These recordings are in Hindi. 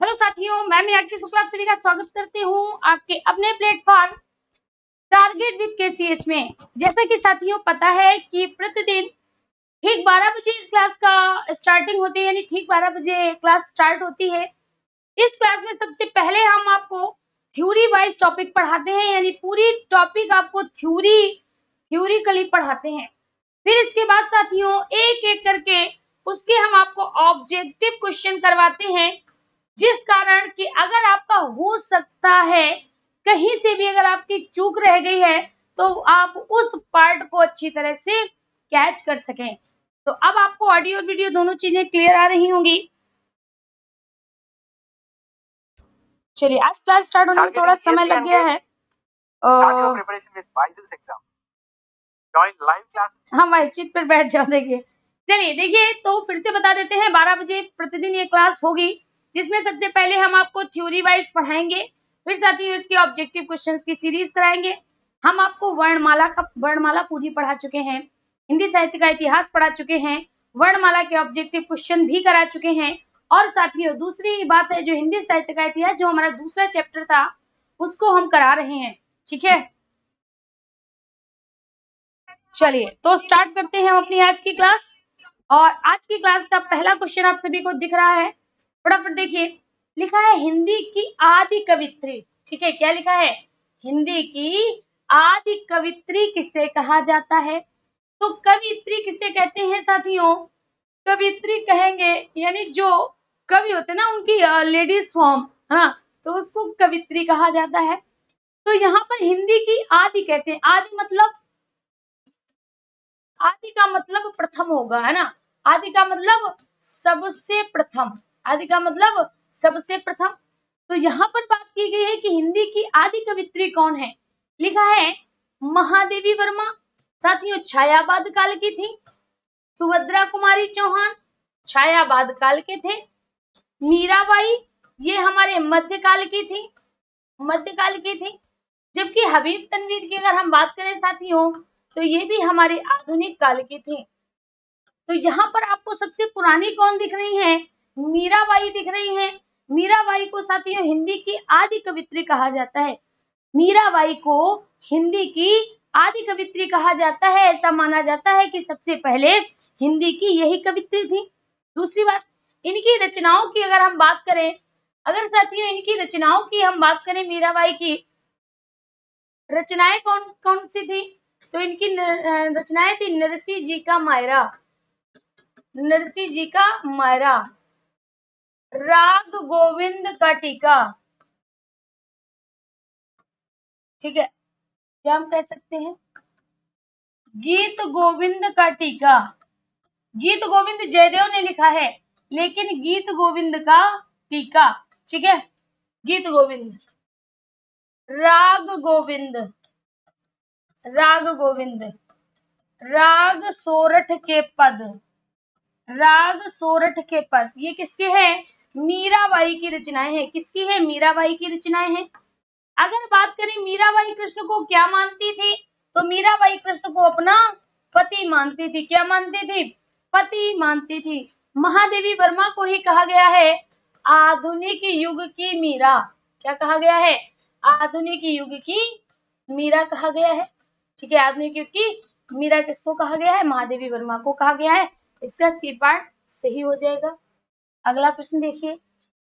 हेलो साथियों, मैं मीनाक्षी शुक्ला आप सभी का स्वागत करती हूँ आपके अपने प्लेटफॉर्म टारगेट विद केसीएस में। जैसा कि साथियों पता है कि प्रतिदिन ठीक 12 बजे इस क्लास का स्टार्टिंग होती है, यानी ठीक 12 बजे क्लास स्टार्ट होती है। इस क्लास में सबसे पहले हम आपको थ्योरी वाइज टॉपिक पढ़ाते हैं, यानी पूरी टॉपिक आपको थ्योरिकली पढ़ाते हैं। फिर इसके बाद साथियों एक एक करके उसके हम आपको ऑब्जेक्टिव क्वेश्चन करवाते हैं, जिस कारण कि अगर आपका हो सकता है कहीं से भी अगर आपकी चूक रह गई है तो आप उस पार्ट को अच्छी तरह से कैच कर सकें। तो अब आपको ऑडियो और वीडियो दोनों चीजें क्लियर आ रही होंगी। चलिए, आज क्लास स्टार्ट होने में थोड़ा समय लग गया है। हम वाइस सीट पर बैठ जाओ। देखिए तो फिर से बता देते हैं, 12 बजे प्रतिदिन ये क्लास होगी, जिसमें सबसे पहले हम आपको थ्योरी वाइज पढ़ाएंगे, फिर साथ ही इसके ऑब्जेक्टिव क्वेश्चंस की सीरीज कराएंगे। हम आपको वर्णमाला पूरी पढ़ा चुके हैं, हिंदी साहित्य का इतिहास पढ़ा चुके हैं, वर्णमाला के ऑब्जेक्टिव क्वेश्चन भी करा चुके हैं, और साथियों दूसरी बात है जो हिंदी साहित्य का इतिहास जो हमारा दूसरा चैप्टर था उसको हम करा रहे हैं। ठीक है, चलिए तो स्टार्ट करते हैं हम अपनी आज की क्लास। और आज की क्लास का पहला क्वेश्चन आप सभी को दिख रहा है, फटाफट देखिए। लिखा है हिंदी की आदि कवित्री। ठीक है, क्या लिखा है? हिंदी की आदि कवित्री किसे कहा जाता है? तो कवित्री किसे कहते हैं साथियों? कवित्री कहेंगे यानी जो कवि होते हैं ना उनकी लेडीज फॉर्म, हाँ, तो उसको कवित्री कहा जाता है। तो यहाँ पर हिंदी की आदि कहते हैं, आदि का मतलब प्रथम होगा, है ना। आदि का मतलब सबसे प्रथम, आदि का मतलब सबसे प्रथम। तो यहाँ पर बात की गई है कि हिंदी की आदि कवित्री कौन है। लिखा है महादेवी वर्मा, साथियों छायावाद काल की थी। सुभद्रा कुमारी चौहान छायावाद काल के थे। मीराबाई ये हमारे मध्यकाल की थी, मध्यकाल की थी। जबकि हबीब तनवीर की अगर हम बात करें साथियों तो ये भी हमारे आधुनिक काल के थे। तो यहाँ पर आपको सबसे पुरानी कौन दिख रही है? मीराबाई दिख रही है। मीराबाई को साथियों हिंदी की आदि कवित्री कहा जाता है। मीराबाई को हिंदी की आदि कवित्री कहा जाता है। ऐसा माना जाता है कि सबसे पहले हिंदी की यही कवित्री थी। दूसरी बात, इनकी रचनाओं की अगर हम बात करें, अगर साथियों इनकी रचनाओं की हम बात करें, मीराबाई की रचनाएं कौन कौन सी थी? तो इनकी रचनाएं थी नरसी जी का मायरा, नरसी जी का मायरा, राग गोविंद का टीका। ठीक है, क्या हम कह सकते हैं? गीत गोविंद का टीका। गीत गोविंद जयदेव ने लिखा है, लेकिन गीत गोविंद का टीका, ठीक है, गीत गोविंद। राग गोविंद, राग गोविंद, राग सोरठ के पद, राग सोरठ के पद, ये किसके हैं? मीराबाई की रचनाएं हैं। किसकी है? मीराबाई की रचनाएं हैं। अगर बात करें मीराबाई कृष्ण को क्या मानती थी, तो मीराबाई कृष्ण को अपना पति मानती थी। क्या मानती थी? पति मानती थी। महादेवी वर्मा को ही कहा गया है आधुनिक युग की मीरा। क्या कहा गया है? आधुनिक युग की मीरा कहा गया है। ठीक है, आधुनिक युग की मीरा किसको कहा गया है? महादेवी वर्मा को कहा गया है। इसका सी पार्ट सही हो जाएगा। अगला प्रश्न देखिए,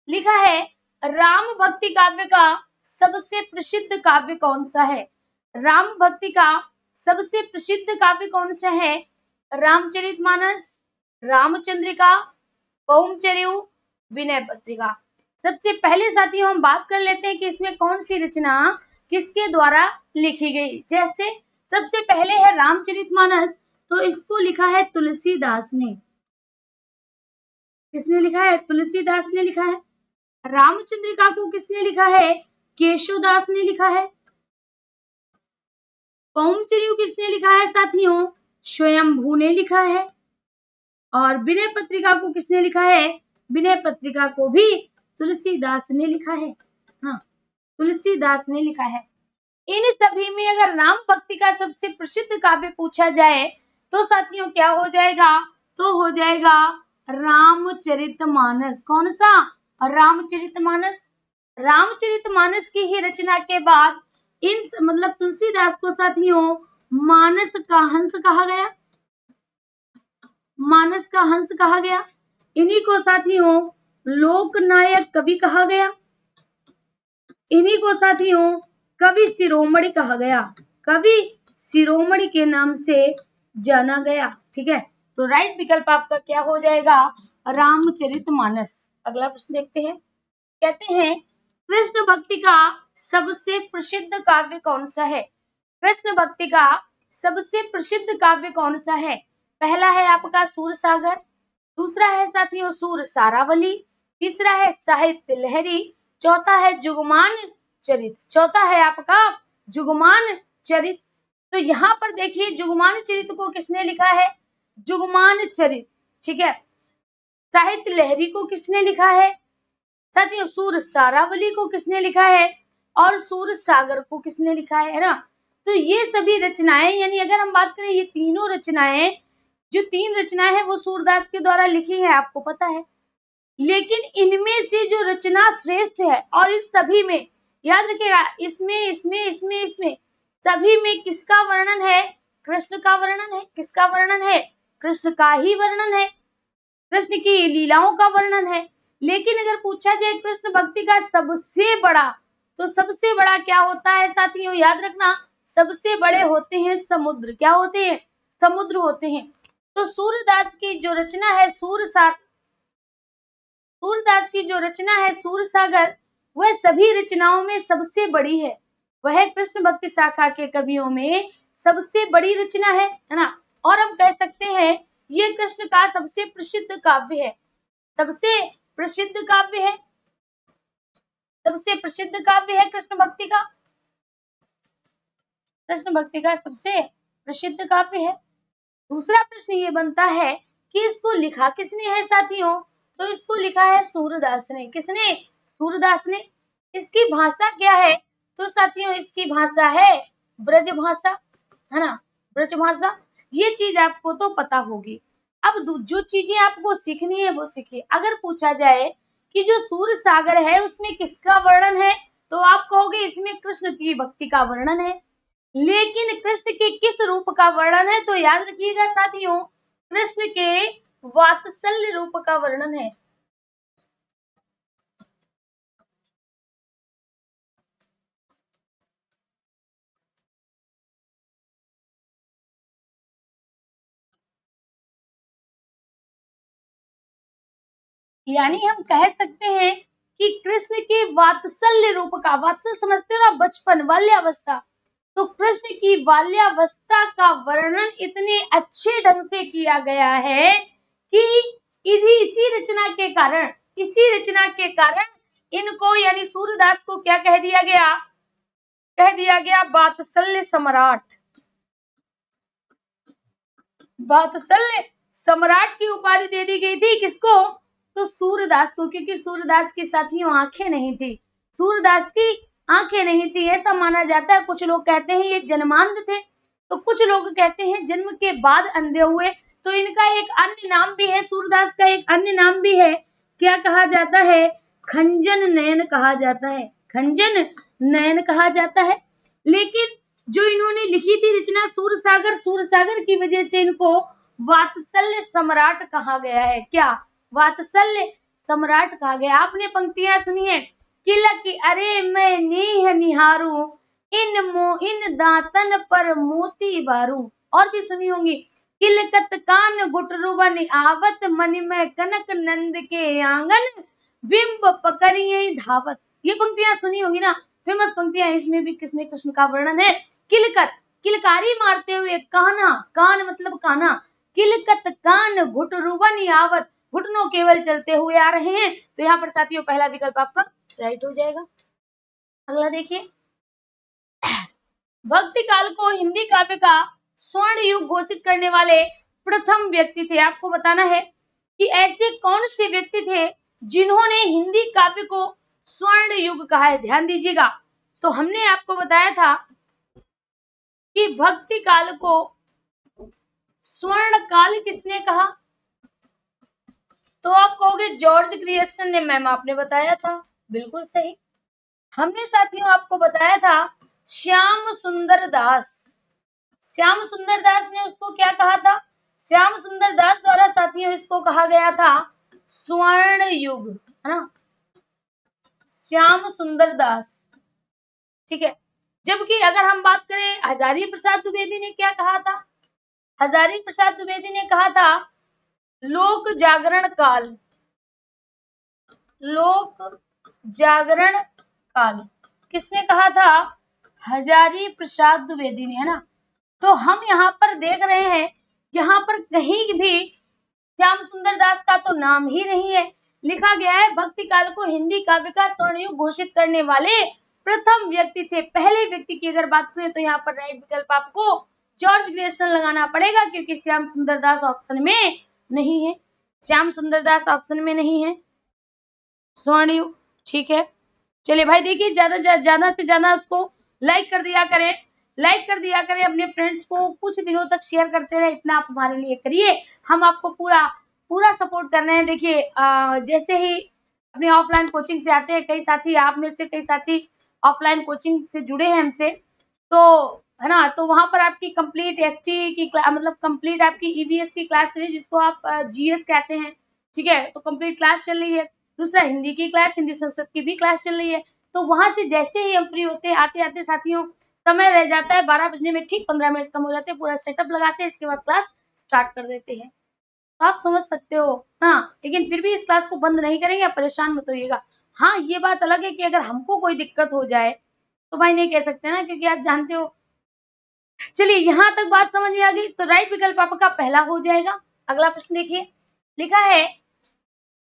लिखा है राम भक्ति काव्य का सबसे प्रसिद्ध काव्य कौन सा है? राम भक्ति का सबसे प्रसिद्ध काव्य कौन सा है? रामचरितमानस, रामचंद्रिका, पौंचर्यु, विनय पत्रिका। सबसे पहले साथियों हम बात कर लेते हैं कि इसमें कौन सी रचना किसके द्वारा लिखी गई। जैसे सबसे पहले है रामचरितमानस, तो इसको लिखा है तुलसीदास ने। किसने लिखा है? तुलसीदास ने लिखा है। रामचंद्रिका को किसने लिखा है? केशवदास ने लिखा है। पौंचर्यु किसने लिखा है साथियों? स्वयंभू ने लिखा है। और विनय पत्रिका को किसने लिखा है? विनय पत्रिका को भी तुलसीदास ने लिखा है। हाँ, तुलसीदास ने लिखा है। इन सभी में अगर राम भक्ति का सबसे प्रसिद्ध काव्य पूछा जाए तो साथियों क्या हो जाएगा? तो हो जाएगा रामचरितमानस। कौन सा? रामचरितमानस। रामचरितमानस की ही रचना के बाद मतलब तुलसीदास को साथियों मानस का हंस कहा गया, मानस का हंस कहा गया। इन्हीं को साथियों लोकनायक कवि कहा गया, इन्हीं को साथियों कवि शिरोमणि कहा गया, कवि शिरोमणि के नाम से जाना गया। ठीक है, तो राइट विकल्प आपका क्या हो जाएगा, रामचरितमानस। अगला प्रश्न देखते हैं, कहते हैं कृष्ण भक्ति का सबसे प्रसिद्ध काव्य कौन सा है। कृष्ण भक्ति का सबसे प्रसिद्ध काव्य कौन सा है। पहला है आपका सूरसागर, दूसरा है साथियों सूर सारावली, तीसरा है साहित्य लहरी, चौथा है जुगमान चरित, चौथा है आपका जुगमान चरित। तो यहाँ पर देखिए जुगमान चरित को किसने लिखा है, जुगमान चरित। ठीक है, साहित्य लहरी को किसने लिखा है, साथियों सूर सारावली को किसने लिखा है, और सूर सागर को किसने लिखा है ना। तो ये सभी रचनाएं, यानी अगर हम बात करें ये तीनों रचनाएं, जो तीन रचनाएं हैं वो सूरदास के द्वारा लिखी है, आपको पता है। लेकिन इनमें से जो रचना श्रेष्ठ है, और इन सभी में याद रखिएगा, इसमें सभी में किसका वर्णन है, कृष्ण का वर्णन है। किसका वर्णन है, कृष्ण का ही वर्णन है, कृष्ण की लीलाओं का वर्णन है। लेकिन अगर पूछा जाए कृष्ण भक्ति का सबसे बड़ा, तो सबसे बड़ा क्या होता है साथियों, याद रखना, सबसे बड़े होते हैं समुद्र। क्या होते हैं, समुद्र होते हैं। तो सूरदास की जो रचना है सूरदास की जो रचना है सूरसागर, वह सभी रचनाओं में सबसे बड़ी है। वह कृष्ण भक्ति शाखा के कवियों में सबसे बड़ी रचना है ना। और हम कह सकते हैं ये कृष्ण का सबसे प्रसिद्ध काव्य है, सबसे प्रसिद्ध काव्य है, सबसे प्रसिद्ध काव्य है कृष्ण भक्ति का, कृष्ण भक्ति का सबसे प्रसिद्ध काव्य है। दूसरा प्रश्न ये बनता है कि इसको लिखा किसने है साथियों, तो इसको लिखा है सूरदास ने। किसने, सूरदास ने। इसकी भाषा क्या है, तो साथियों इसकी भाषा है ब्रज भाषा, है ना, ब्रज भाषा। ये चीज आपको तो पता होगी। अब जो चीजें आपको सीखनी है वो सीखिए। अगर पूछा जाए कि जो सूर सागर है उसमें किसका वर्णन है, तो आप कहोगे इसमें कृष्ण की भक्ति का वर्णन है। लेकिन कृष्ण के किस रूप का वर्णन है, तो याद रखिएगा साथियों कृष्ण के वात्सल्य रूप का वर्णन है। यानी हम कह सकते हैं कि कृष्ण के वात्सल्य रूप का, वात्सल्य समझते हो ना, बचपन, बाल्यावस्था, तो कृष्ण की बाल्यावस्था का वर्णन इतने अच्छे ढंग से किया गया है कि इसी रचना के कारण इनको यानी सूरदास को क्या कह दिया गया, कह दिया गया वात्सल्य सम्राट। वात्सल्य सम्राट की उपाधि दे दी गई थी किसको, तो सूरदास को, क्योंकि सूरदास की साथियों आंखें नहीं थी, सूरदास की आंखें नहीं थी, ऐसा माना जाता है। कुछ लोग कहते हैं ये जन्मांध थे, तो कुछ लोग कहते हैं जन्म के बाद अंधे हुए। तो इनका एक अन्य नाम भी है, सूरदास का एक अन्य नाम भी है, क्या कहा जाता है, खंजन नयन कहा जाता है, खंजन नयन कहा जाता है। लेकिन जो इन्होंने लिखी थी रचना सूरसागर, सूरसागर की वजह से इनको वात्सल्य सम्राट कहा गया है। क्या, वात्सल्य सम्राट कहा गया। आपने पंक्तियां सुनी है, किलक अरे मैं नेह निहारू, इन दातन पर मोती बारू, और भी सुनी होंगी, किलकत कान गुटरुवन आवत, मन में कनक नंद के आंगन, बिंब पकड़िए धावत। ये पंक्तियां सुनी होंगी ना, फेमस पंक्तियां। इसमें भी किसमें कृष्ण का वर्णन है, किलकत, किलकारी मारते हुए, कान्हा, कान मतलब कान्हा, किलकत कान घुटरुवन आवत, घुटनों केवल चलते हुए आ रहे हैं। तो यहाँ पर साथियों पहला विकल्प आपका राइट हो जाएगा। अगला देखिए, भक्ति काल को हिंदी काव्य का स्वर्ण युग घोषित करने वाले प्रथम व्यक्ति थे। आपको बताना है कि ऐसे कौन से व्यक्ति थे जिन्होंने हिंदी काव्य को स्वर्ण युग कहा है। ध्यान दीजिएगा, तो हमने आपको बताया था कि भक्ति काल को स्वर्ण काल किसने कहा, तो आप कहोगे जॉर्ज ग्रियर्सन ने, मैम आपने बताया था, बिल्कुल सही। हमने साथियों आपको बताया था श्याम सुंदर दास। श्याम सुंदर दास ने उसको क्या कहा था? श्याम सुंदर दास द्वारा साथियों इसको कहा गया था स्वर्ण युग, है ना, श्याम सुंदर दास। ठीक है, जबकि अगर हम बात करें हजारी प्रसाद द्विवेदी ने क्या कहा था? हजारी प्रसाद द्विवेदी ने कहा था लोक जागरण काल, लोक जागरण काल। किसने कहा था? हजारी प्रसाद द्विवेदी ने, है ना। तो हम यहाँ पर देख रहे हैं, यहाँ पर कहीं भी श्याम सुंदर दास का तो नाम ही नहीं है। लिखा गया है भक्ति काल को हिंदी काव्य का स्वर्ण युग घोषित करने वाले प्रथम व्यक्ति थे। पहले व्यक्ति की अगर बात करें तो यहाँ पर राइट विकल्प आपको जॉर्ज ग्रियर्सन लगाना पड़ेगा, क्योंकि श्याम सुंदर दास ऑप्शन में नहीं है। श्याम सुंदर दास ऑप्शन में नहीं है स्वर्ण युग। ठीक है, चलिए भाई देखिए, ज्यादा से ज्यादा उसको लाइक कर दिया करें, लाइक कर दिया करें, अपने फ्रेंड्स को कुछ दिनों तक शेयर करते रहे, इतना आप हमारे लिए करिए, हम आपको पूरा सपोर्ट कर रहे हैं। देखिए जैसे ही अपने ऑफलाइन कोचिंग से आते हैं कई साथी, आप में से कई साथी ऑफलाइन कोचिंग से जुड़े हैं हमसे, तो है ना, तो वहां पर आपकी कंप्लीट एसटी की मतलब कंप्लीट आपकी ईवीएस की क्लास चली, जिसको आप जीएस कहते हैं। ठीक है, तो कंप्लीट क्लास चल रही है। दूसरा हिंदी की क्लास, हिंदी संस्कृत की भी क्लास चल रही है। तो वहां से जैसे ही हम फ्री होते हैं, आते आते साथियों समय रह जाता है 12 बजने में, ठीक 15 मिनट कम हो जाते हैं, पूरा सेटअप लगाते हैं, इसके बाद क्लास स्टार्ट कर देते हैं। तो आप समझ सकते हो, हाँ, लेकिन फिर भी इस क्लास को बंद नहीं करेंगे, परेशान मत होइएगा। हाँ, ये बात अलग है कि अगर हमको कोई दिक्कत हो जाए तो भाई नहीं कह सकते ना, क्योंकि आप जानते हो। चलिए यहाँ तक बात समझ में आ गई, तो राइट विकल्प आपका पहला हो जाएगा। अगला प्रश्न देखिए, लिखा है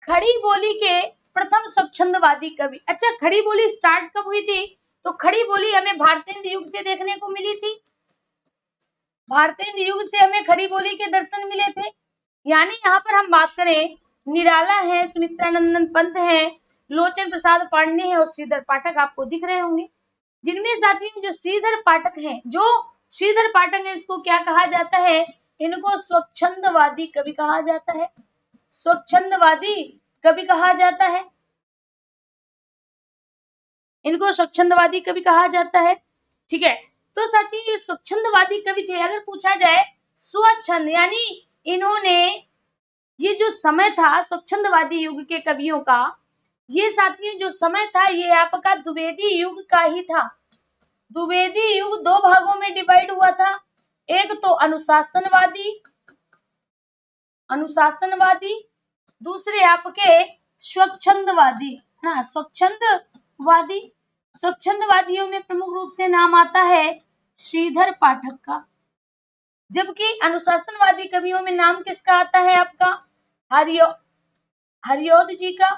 खड़ी बोली के प्रथम स्वच्छंदवादी कवि। अच्छा, खड़ी बोली स्टार्ट कब हुई थी? तो खड़ी बोली हमें भारतेंदु युग से देखने को मिली थी। भारतेंदु युग से हमें खड़ी बोली के दर्शन मिले थे। यानी यहाँ पर हम बात करें, निराला है, सुमित्रानंदन पंत है, लोचन प्रसाद पांडे है और श्रीधर पाठक आपको दिख रहे होंगे। जिनमें साथियों जो श्रीधर पाठक हैं, इसको क्या कहा जाता है? इनको स्वच्छंदवादी कवि कहा जाता है। स्वच्छंदवादी कवि कहा जाता है, इनको स्वच्छंदवादी कवि कहा जाता है। ठीक है, तो साथियों ये स्वच्छंदवादी कवि थे। अगर पूछा जाए स्वच्छंद, यानी इन्होंने ये जो समय था स्वच्छंदवादी युग के कवियों का, ये साथियों जो समय था ये आपका द्विवेदी युग का ही था। द्विवेदी युग दो भागों में डिवाइड हुआ था, एक तो अनुशासनवादी, दूसरे आपके स्वच्छंदवादी, ना स्वच्छंदवादी। स्वच्छंदवादियों में प्रमुख रूप से नाम आता है श्रीधर पाठक का, जबकि अनुशासनवादी कवियों में नाम किसका आता है? आपका हरिऔध जी का,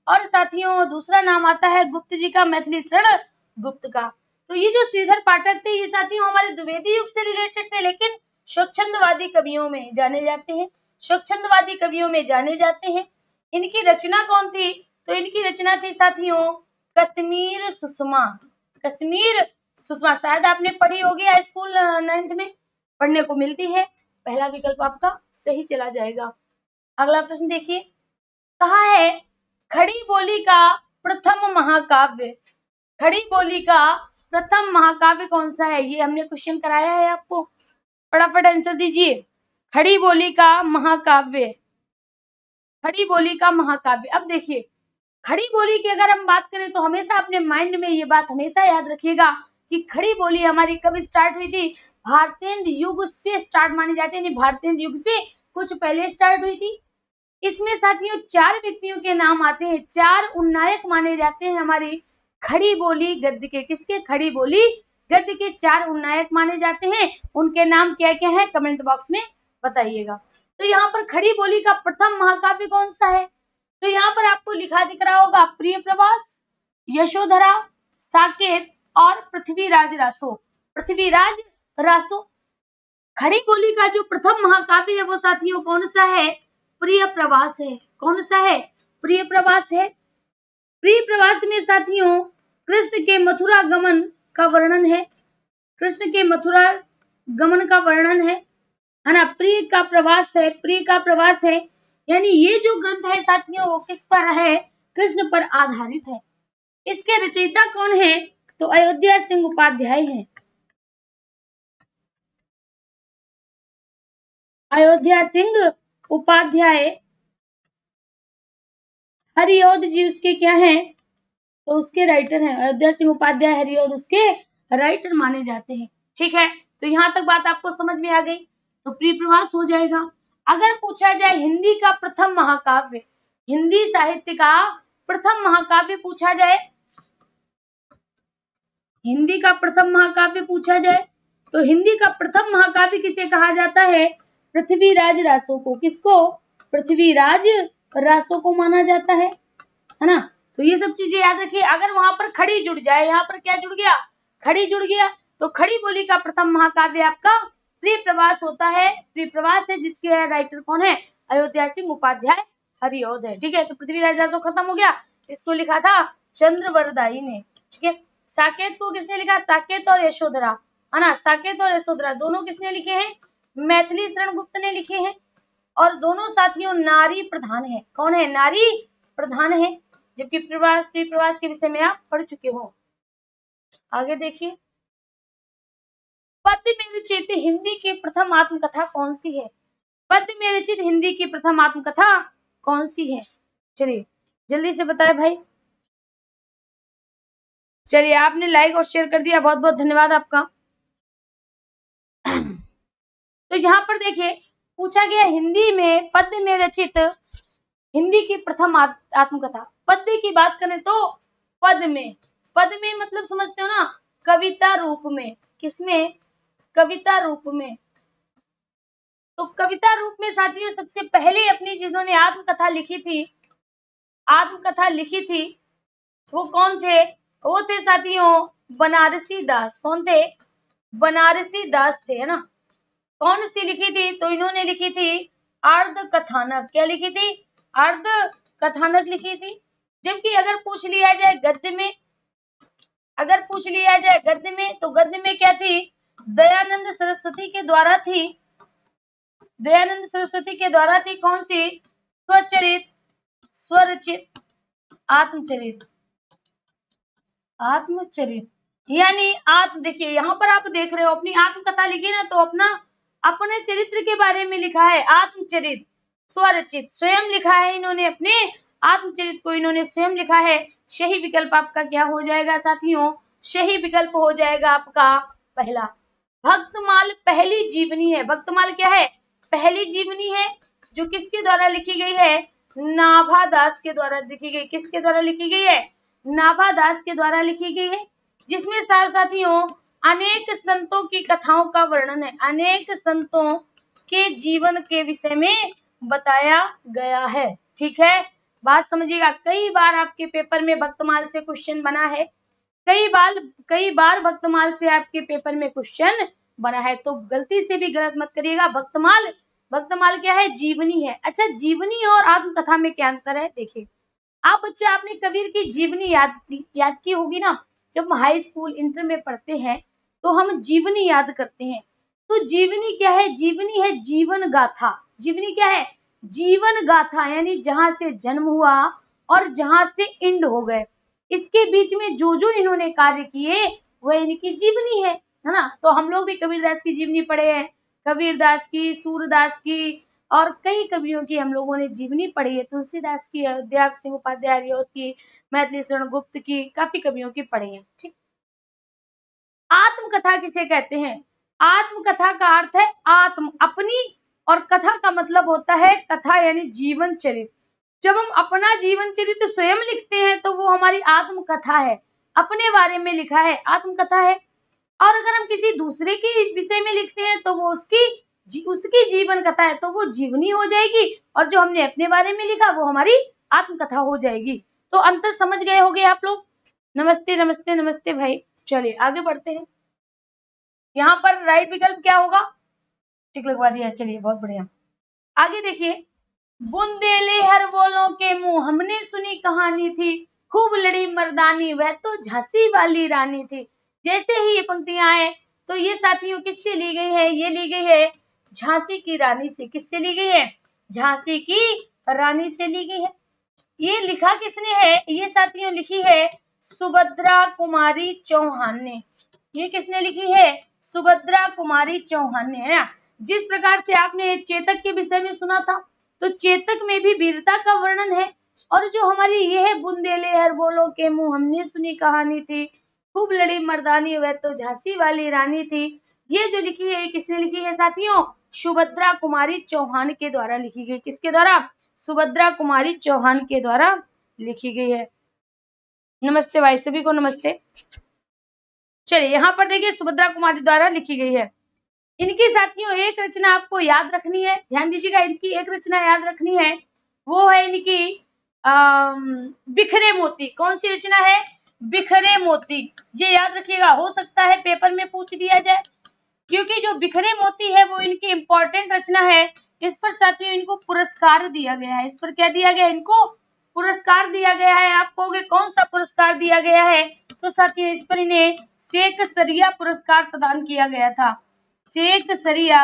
और साथियों दूसरा नाम आता है गुप्त जी का, मैथिली शरण गुप्त का। तो ये जो श्रीधर पाठक थे, ये साथियों हमारे द्विवेदी युग से रिलेटेड थे, लेकिन स्वच्छंदवादी कवियों में जाने जाते हैं। इनकी रचना कौन थी? तो इनकी रचना थी साथियों कश्मीर सुषमा। शायद आपने पढ़ी होगी हाई स्कूल 9th में, पढ़ने को मिलती है। पहला विकल्प आपका सही चला जाएगा। अगला प्रश्न देखिए, कहा है खड़ी बोली का प्रथम महाकाव्य कौन सा है? ये हमने क्वेश्चन कराया है आपको, फटाफट आंसर दीजिए। खड़ी बोली का महाकाव्य। अब देखिए, खड़ी बोली की अगर हम बात करें तो हमेशा अपने माइंड में ये बात हमेशा याद रखिएगा कि खड़ी बोली हमारी कब स्टार्ट हुई थी? भारतेंदु युग से स्टार्ट मानी जाती है, भारतेंदु युग से कुछ पहले स्टार्ट हुई थी। इसमें साथियों 4 व्यक्तियों के नाम आते हैं, 4 उन्नायक माने जाते हैं हमारी खड़ी बोली गद्य के। किसके? खड़ी बोली गद्य के 4 उन्नायक माने जाते हैं। उनके नाम क्या क्या है कमेंट बॉक्स में बताइएगा। तो यहाँ पर खड़ी बोली का प्रथम महाकाव्य कौन सा है? तो यहाँ पर आपको लिखा दिख रहा होगा प्रिय प्रवास, यशोधरा, साकेत और पृथ्वीराज रासो। खड़ी बोली का जो प्रथम महाकाव्य है वो साथियों कौन सा है? प्रिय प्रवास है। कौन सा है? प्रिय प्रवास है। प्रिय प्रवास में साथियों कृष्ण के मथुरा गमन का वर्णन है। है ना। प्रिय का प्रवास है, प्रिय का प्रवास है, यानी ये जो ग्रंथ है साथियों वो किस पर है, कृष्ण पर आधारित है। इसके रचयिता कौन है, तो अयोध्या सिंह उपाध्याय हैं। अयोध्या सिंह उपाध्याय, हरिऔध जी उसके क्या हैं, तो उसके राइटर हैं। अयोध्या सिंह उपाध्याय हरिऔध उसके राइटर माने जाते हैं। ठीक है, तो यहां तक बात आपको समझ में आ गई, तो प्रिय प्रवास हो जाएगा। अगर पूछा जाए हिंदी का प्रथम महाकाव्य, हिंदी साहित्य का प्रथम महाकाव्य पूछा जाए, हिंदी का प्रथम महाकाव्य पूछा जाए, तो हिंदी का प्रथम महाकाव्य किसे कहा जाता है, पृथ्वीराज रासो को। किसको, पृथ्वीराज रासो को माना जाता है ना। तो ये सब चीजें याद रखिए। अगर वहां पर खड़ी जुड़ जाए, यहाँ पर क्या जुड़ गया, खड़ी जुड़ गया, तो खड़ी बोली का प्रथम महाकाव्य आपका प्रिय प्रवास होता है। प्रिय प्रवास है जिसके राइटर कौन है, अयोध्या सिंह उपाध्याय हरिऔध है। ठीक है, तो पृथ्वीराज रासो खत्म हो गया, इसको लिखा था चंद्रवरदाई ने। ठीक है, साकेत को किसने लिखा, साकेत और यशोधरा, है ना, साकेत और यशोधरा दोनों किसने लिखे हैं, मैथिली शरण गुप्त ने लिखे हैं। और दोनों साथियों नारी प्रधान है। कौन है, नारी प्रधान है, जबकि प्रिय प्रवास के विषय में आप पढ़ चुके हो। आगे देखिए, पद्य में रचित हिंदी की प्रथम आत्मकथा कौन सी है, पद्य में रचित हिंदी की प्रथम आत्मकथा कौन सी है, चलिए जल्दी से बताए भाई। चलिए आपने लाइक और शेयर कर दिया, बहुत बहुत धन्यवाद आपका। तो यहाँ पर देखिए पूछा गया हिंदी में पद्य में रचित हिंदी की प्रथम आत्मकथा। पद्य की बात करें तो पद में, पद में मतलब समझते हो ना, कविता रूप में। किसमें, कविता रूप में। तो कविता रूप में साथियों सबसे पहले अपनी जिन्होंने आत्मकथा लिखी थी, आत्मकथा लिखी थी, वो कौन थे, वो थे साथियों बनारसी दास। कौन थे, बनारसी दास थे, है ना। कौन सी लिखी थी, तो इन्होंने लिखी थी अर्ध कथानक। क्या लिखी थी, अर्ध कथानक लिखी थी। जबकि अगर पूछ लिया जाए गद्य में, अगर पूछ लिया जाए गद्य में, तो गद्य में क्या थी, दयानंद सरस्वती के द्वारा थी, दयानंद सरस्वती के द्वारा थी। कौन सी, स्वचरित, स्वरचित, आत्मचरित, आत्मचरित, यानी आत्म, देखिए यहाँ पर आप देख रहे हो अपनी आत्मकथा लिखी ना, तो अपना अपने चरित्र के बारे में लिखा है, आत्मचरित, स्वरचित, स्वयं लिखा है इन्होंने, अपने आत्मचरित को इन्होंने स्वयं लिखा है। सही विकल्प आपका क्या हो जाएगा साथियों, सही विकल्प हो जाएगा आपका पहला। भक्तमाल पहली जीवनी है, भक्तमाल क्या है, पहली जीवनी है, जो किसके द्वारा लिखी गई है, नाभा दास के द्वारा लिखी गई। किसके द्वारा लिखी गई है, नाभा दास के द्वारा लिखी गई है, जिसमें साथियों अनेक संतों की कथाओं का वर्णन है, अनेक संतों के जीवन के विषय में बताया गया है। ठीक है, बात समझिएगा। कई बार आपके पेपर में भक्तमाल से क्वेश्चन बना है, कई बार भक्तमाल से आपके पेपर में क्वेश्चन बना है, तो गलती से भी गलत मत करिएगा। भक्तमाल, भक्तमाल क्या है, जीवनी है। अच्छा, जीवनी और आत्मकथा में क्या अंतर है, देखिए आप बच्चे, आपने कबीर की जीवनी याद की होगी ना। जब हम हाई स्कूल इंटर में पढ़ते हैं तो हम जीवनी याद करते हैं। तो जीवनी क्या है, जीवनी है जीवन गाथा। जीवनी क्या है, जीवन गाथा, यानी जहां से जन्म हुआ और जहां से इंड हो गए, इसके बीच में जो जो इन्होंने कार्य किए वह इनकी जीवनी है ना। तो हम लोग भी कबीरदास की जीवनी पढ़े हैं, कबीरदास की, सूरदास की, और कई कवियों की हम लोगों ने जीवनी पढ़ी है। तुलसीदास की, अयोध्या सिंह उपाध्याय हरिऔध की, मैथिली शरण गुप्त की, काफी कवियों की पढ़ी है। ठीक, आत्मकथा किसे कहते हैं, आत्मकथा का अर्थ है आत्म, अपनी, और कथा का मतलब होता है कथा यानी जीवन चरित्र। जब हम अपना जीवन चरित्र स्वयं लिखते हैं तो वो हमारी आत्मकथा है, अपने बारे में लिखा है, आत्मकथा है। और अगर हम किसी दूसरे के विषय में लिखते हैं तो वो उसकी जीवन कथा है, तो वो जीवनी हो जाएगी, और जो हमने अपने बारे में लिखा वो हमारी आत्मकथा हो जाएगी। तो अंतर समझ गए होंगे आप लोग। नमस्ते नमस्ते नमस्ते भाई। चलिए आगे बढ़ते हैं। यहाँ पर राइट विकल्प क्या होगा, टिक लगवा दिया। चलिए बहुत बढ़िया, आगे देखिए। बुंदेले हर बोलों के मुंह, हमने सुनी कहानी थी, खूब लड़ी मर्दानी, वह तो झांसी वाली रानी थी। जैसे ही ये पंक्तियां आए तो ये साथियों किससे ली गई है, ये ली गई है झांसी की रानी से। किससे ली गई है? झांसी की रानी से ली गई है। ये लिखा किसने है? ये साथियों लिखी है सुभद्रा कुमारी चौहान ने। ये किसने लिखी है? सुभद्रा कुमारी चौहान ने, है ना। जिस प्रकार से आपने चेतक के विषय में सुना था, तो चेतक में भी वीरता का वर्णन है। और जो हमारी ये है बुंदेले हर बोलो के मुंह हमने सुनी कहानी थी, खूब लड़ी मर्दानी वह तो झांसी वाली रानी थी, ये जो लिखी है किसने लिखी है साथियों? सुभद्रा कुमारी चौहान के द्वारा लिखी गई। किसके द्वारा? सुभद्रा कुमारी चौहान के द्वारा लिखी गई है। नमस्ते भाई, सभी को नमस्ते। चलिए यहाँ पर देखिए सुभद्रा कुमारी द्वारा लिखी गई है। इनकी साथियों एक रचना आपको याद रखनी है, ध्यान दीजिएगा, इनकी एक रचना याद रखनी है, वो है इनकी बिखरे मोती। कौन सी रचना है? बिखरे मोती। ये याद रखिएगा, हो सकता है पेपर में पूछ दिया जाए, क्योंकि जो बिखरे मोती है वो इनकी इंपॉर्टेंट रचना है। इस पर साथियों इनको पुरस्कार दिया गया है। इस पर क्या दिया गया? इनको पुरस्कार दिया गया है। आप कहोगे कौन सा पुरस्कार दिया गया है? तो साथियों इस पर इन्हें शेखसरिया पुरस्कार प्रदान किया गया था। शेखसरिया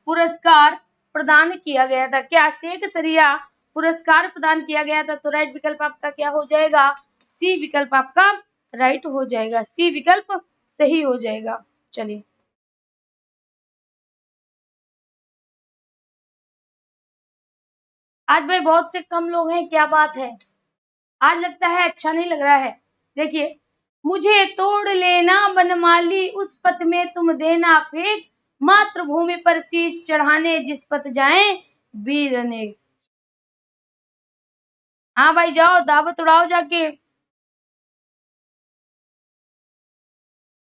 पुरस्कार प्रदान किया गया था। क्या शेखसरिया पुरस्कार प्रदान किया गया था? तो राइट विकल्प आपका क्या हो जाएगा? सी विकल्प आपका राइट हो जाएगा, सी विकल्प सही हो जाएगा। चलिए आज भाई बहुत से कम लोग हैं, क्या बात है? आज लगता है अच्छा नहीं लग रहा है। देखिए, मुझे तोड़ लेना बनमाली उस पथ में तुम देना फेंक, मातृभूमि पर शीश चढ़ाने जिस पथ जाएं वीर अनेक। हाँ भाई जाओ दावत उड़ाओ जाके।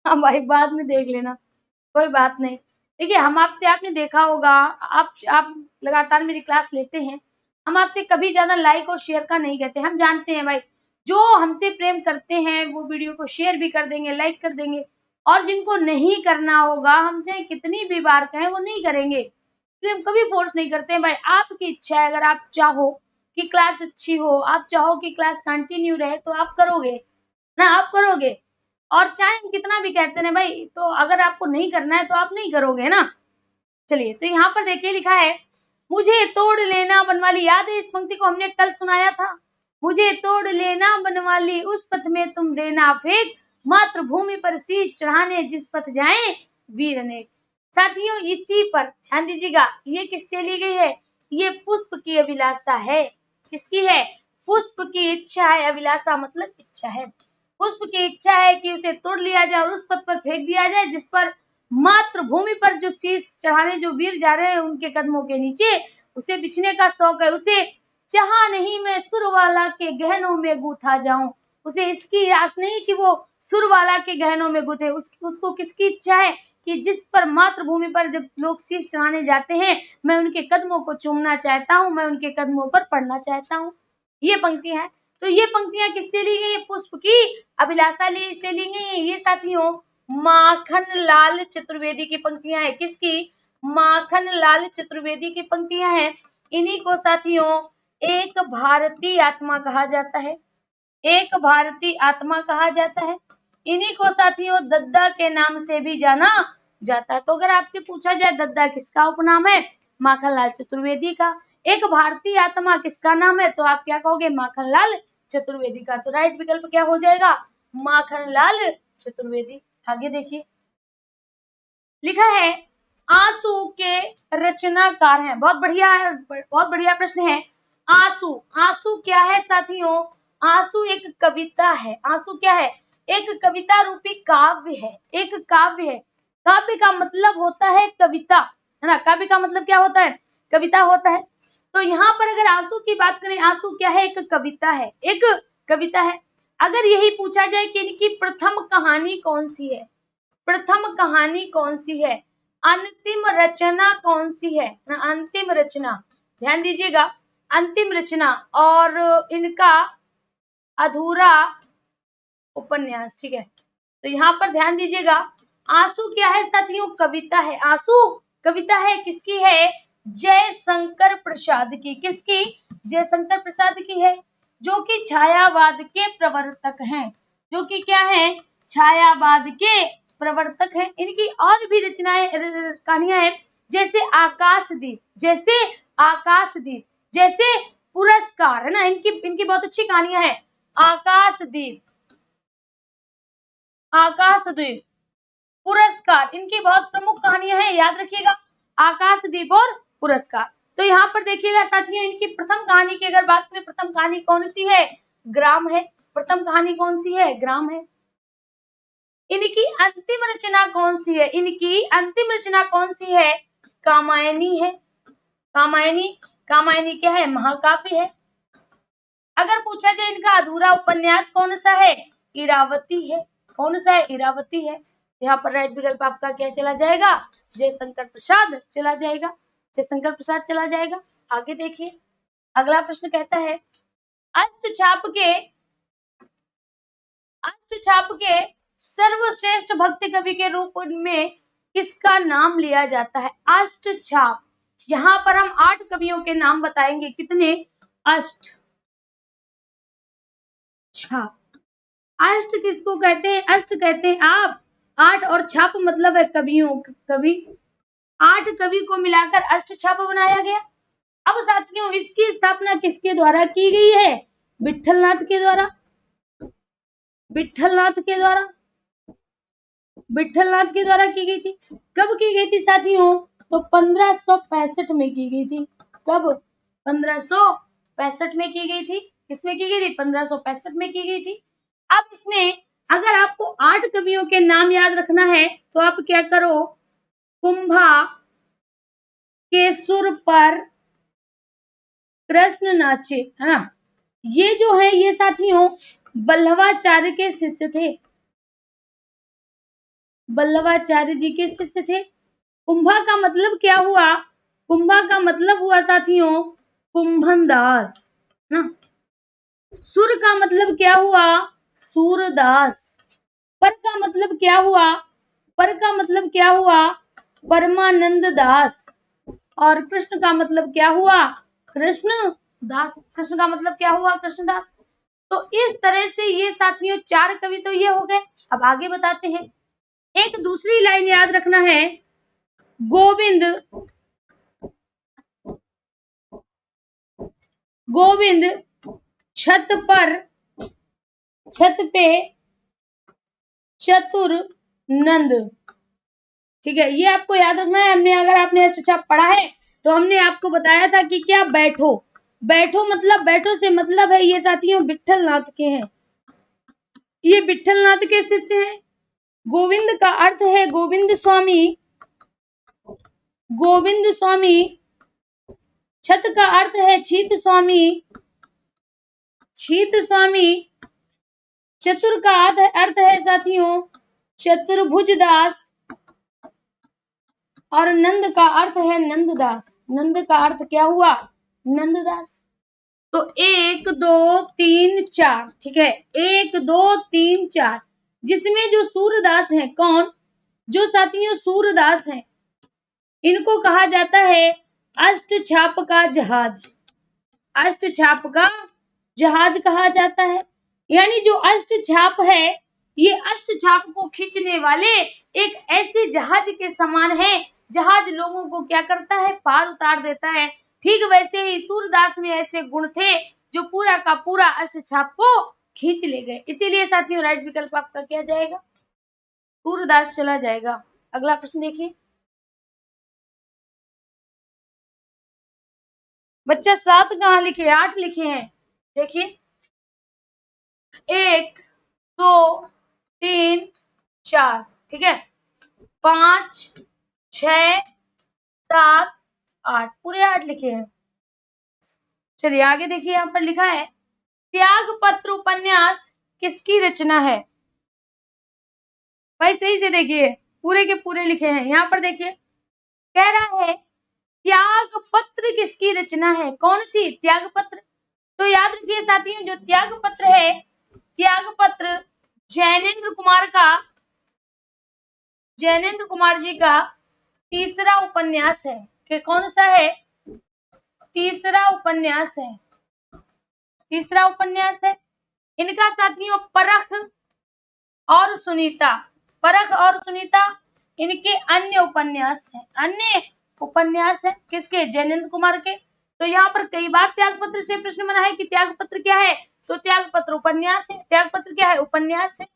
हाँ भाई बाद में देख लेना, कोई बात नहीं। देखिए हम आपसे, आपने देखा होगा, आप लगातार मेरी क्लास लेते हैं, हम आपसे कभी ज्यादा लाइक और शेयर का नहीं कहते। हम जानते हैं भाई, जो हमसे प्रेम करते हैं वो वीडियो को शेयर भी कर देंगे, लाइक कर देंगे, और जिनको नहीं करना होगा, हम चाहे कितनी भी बार कहें वो नहीं करेंगे। इसलिए हम कभी फोर्स नहीं करते हैं भाई, आपकी इच्छा है। अगर आप चाहो कि क्लास अच्छी हो, आप चाहो कि क्लास कंटिन्यू रहे, तो आप करोगे ना, आप करोगे। और चाहे हम कितना भी कहते हैं भाई, तो अगर आपको नहीं करना है तो आप नहीं करोगे ना। चलिए तो यहाँ पर देखिए लिखा है, मुझे तोड़ लेना बनवाली। याद है इस पंक्ति को हमने कल सुनाया था। मुझे तोड़ लेना बनवाली उस पथ में तुम देना फेंक, मातृभूमि पर शीश चढ़ाने जिस पथ जाएं वीर अनेक। साथियों इसी पर ध्यान दीजिएगा, ये किससे ली गई है? ये पुष्प की अभिलाषा है। किसकी है? पुष्प की इच्छा है। अभिलाषा मतलब इच्छा है। पुष्प की इच्छा है कि उसे तोड़ लिया जाए और उस पथ पर फेंक दिया जाए जिस पर मातृभूमि पर जो शीश चढ़ाने जो वीर जा रहे हैं उनके कदमों के नीचे उसे बिछने का शौक है। उसे चाहा नहीं मैं सुरवाला के गहनों में गूथा जाऊं। उसे इसकी आस नहीं कि वो सुरवाला के गहनों में गूथे। उसको किसकी इच्छा है? कि जिस पर मातृभूमि पर जब लोग शीश चढ़ाने जाते हैं, मैं उनके कदमों को चूमना चाहता हूँ, मैं उनके कदमों पर पड़ना चाहता हूँ। ये पंक्ति है। तो ये पंक्तियां किससे ली गई? पुष्प की अभिलाषा से ली गई है। ये साथियों माखन लाल चतुर्वेदी की पंक्तियां हैं। किसकी? माखन लाल चतुर्वेदी की पंक्तियां हैं। इन्हीं को साथियों एक भारतीय आत्मा कहा जाता है। एक भारतीय आत्मा कहा जाता है। इन्हीं को साथियों दद्दा के नाम से भी जाना जाता है। तो अगर आपसे पूछा जाए दद्दा किसका उपनाम है? माखनलाल चतुर्वेदी का। एक भारतीय आत्मा किसका नाम है? तो आप क्या कहोगे? माखनलाल चतुर्वेदी का। तो राइट विकल्प क्या हो जाएगा? माखनलाल चतुर्वेदी। आगे देखिए लिखा है, आंसू के रचनाकार हैं। बहुत बढ़िया प्रश्न है। आंसू, आंसू क्या है साथियों? आंसू एक कविता है। आंसू क्या है? एक कविता रूपी काव्य है। एक काव्य है। काव्य का मतलब होता है कविता, है ना। काव्य का मतलब क्या होता है? कविता होता है। तो यहाँ पर अगर आंसू की बात करें, आंसू क्या है? एक कविता है। एक कविता है। अगर यही पूछा जाए कि इनकी प्रथम कहानी कौन सी है, प्रथम कहानी कौन सी है, अंतिम रचना कौन सी है, अंतिम रचना, ध्यान दीजिएगा, अंतिम रचना और इनका अधूरा उपन्यास, ठीक है। तो यहाँ पर ध्यान दीजिएगा, आंसू क्या है साथियों? कविता है। आंसू कविता है। किसकी है? जयशंकर प्रसाद की। किसकी? जयशंकर प्रसाद की है, जो कि छायावाद के प्रवर्तक हैं। जो कि क्या है? छायावाद के प्रवर्तक हैं। इनकी और भी रचनाएं कहानियां हैं, जैसे आकाशदीप, जैसे आकाशदीप, जैसे पुरस्कार, है ना, इनकी बहुत अच्छी कहानियां हैं। आकाशदीप, आकाशदीप, पुरस्कार, इनकी बहुत प्रमुख कहानियां हैं, याद रखिएगा, आकाशदीप और पुरस्कार। तो यहाँ पर देखिएगा साथियों, इनकी प्रथम कहानी की अगर बात करें, प्रथम कहानी कौन सी है? ग्राम है। प्रथम कहानी कौन सी है? ग्राम है। इनकी अंतिम रचना कौन सी है? इनकी अंतिम रचना कौन सी है? कामायनी है। कामायनी, कामायनी क्या है? महाकाव्य है। अगर पूछा जाए इनका अधूरा उपन्यास कौन सा है? इरावती है। कौन सा है? इरावती है। यहाँ पर राइट विकल्प आपका क्या चला जाएगा? जयशंकर प्रसाद चला जाएगा, जयशंकर प्रसाद चला जाएगा। आगे देखिए, अगला प्रश्न कहता है, अष्टछाप के सर्वश्रेष्ठ भक्त कवि के रूप में किसका नाम लिया जाता है? अष्टछाप, यहाँ पर हम 8 कवियों के नाम बताएंगे। कितने? अष्ट छाप। अष्ट किसको कहते हैं? अष्ट कहते हैं आप 8, और छाप मतलब है कवियों, कवि। 8 कवि को मिलाकर अष्ट छाप बनाया गया। अब साथियों, इसकी स्थापना किसके द्वारा की गई है? विट्ठलनाथ के द्वारा। विट्ठलनाथ के द्वारा, विट्ठलनाथ के द्वारा की गई थी। कब की गई थी साथियों? तो 1565 में की गई थी। कब? 1565 में की गई थी। किसमें की गई थी? 1565 में की गई थी। अब इसमें अगर आपको 8 कवियों के नाम याद रखना है तो आप क्या करो? कुंभा के सुर पर कृष्ण नाचे, है ना, ये जो है ये साथियों बल्लभाचार्य के शिष्य थे। बल्लभाचार्य जी के शिष्य थे। कुंभा का मतलब क्या हुआ? कुंभा का मतलब हुआ साथियों कुंभन दास ना। सुर का मतलब क्या हुआ? सूरदास। पर का मतलब क्या हुआ? पर का मतलब क्या हुआ? परमानंद दास। और कृष्ण का मतलब क्या हुआ? कृष्ण दास। कृष्ण का मतलब क्या हुआ? कृष्णदास। तो इस तरह से ये साथियों 4 कवि तो ये हो गए। अब आगे बताते हैं। एक दूसरी लाइन याद रखना है, गोविंद, गोविंद छत पे चतुर नंद। ठीक है, ये आपको याद रखना है। हमने, अगर आपने अष्टछाप पढ़ा है तो हमने आपको बताया था कि क्या? बैठो। बैठो मतलब, बैठो से मतलब है ये साथियों विट्ठलनाथ के हैं। ये विट्ठलनाथ के शिष्य हैं। गोविंद का अर्थ है गोविंद स्वामी। गोविंद स्वामी। छत का अर्थ है छीत स्वामी। छीत स्वामी। चतुर का अर्थ है साथियों चतुर्भुज दास। और नंद का अर्थ है नंददास। नंद का अर्थ क्या हुआ? नंददास। तो 1 2 3 4, ठीक है, 1 2 3 4, जिसमें जो सूरदास हैं, कौन? जो साथियों सूरदास हैं, इनको कहा जाता है अष्टछाप का जहाज। अष्टछाप का जहाज कहा जाता है। यानी जो अष्टछाप है, ये अष्टछाप को खींचने वाले एक ऐसे जहाज के समान है। जहाज लोगों को क्या करता है? पार उतार देता है। ठीक वैसे ही सूरदास में ऐसे गुण थे जो पूरा का पूरा अष्टछाप को खींच ले गए। इसीलिए साथियों राइट विकल्प आपका क्या जाएगा? सूरदास चला जाएगा। अगला प्रश्न देखिए, बच्चा 7 कहाँ लिखे? 8 लिखे हैं। देखिए, 1 2 3 4, ठीक है, 5 6 7 8, पूरे 8 लिखे हैं। चलिए आगे देखिए, यहाँ पर लिखा है त्यागपत्र उपन्यास किसकी रचना है? भाई सही से देखिए, पूरे के पूरे लिखे हैं। यहाँ पर देखिए, कह रहा है त्यागपत्र किसकी रचना है? कौन सी? त्यागपत्र। तो याद रखिए साथियों, जो त्यागपत्र है, त्यागपत्र जैनेन्द्र कुमार जी का तीसरा उपन्यास है। कि कौन सा है? तीसरा उपन्यास है। तीसरा उपन्यास है इनका साथियों परख और सुनीता। परख और सुनीता इनके अन्य उपन्यास हैं। अन्य उपन्यास है किसके, जैनेन्द्र कुमार के। तो यहाँ पर कई बार त्यागपत्र से प्रश्न बना है कि त्यागपत्र क्या है, तो त्यागपत्र उपन्यास है। त्यागपत्र क्या है, उपन्यास है।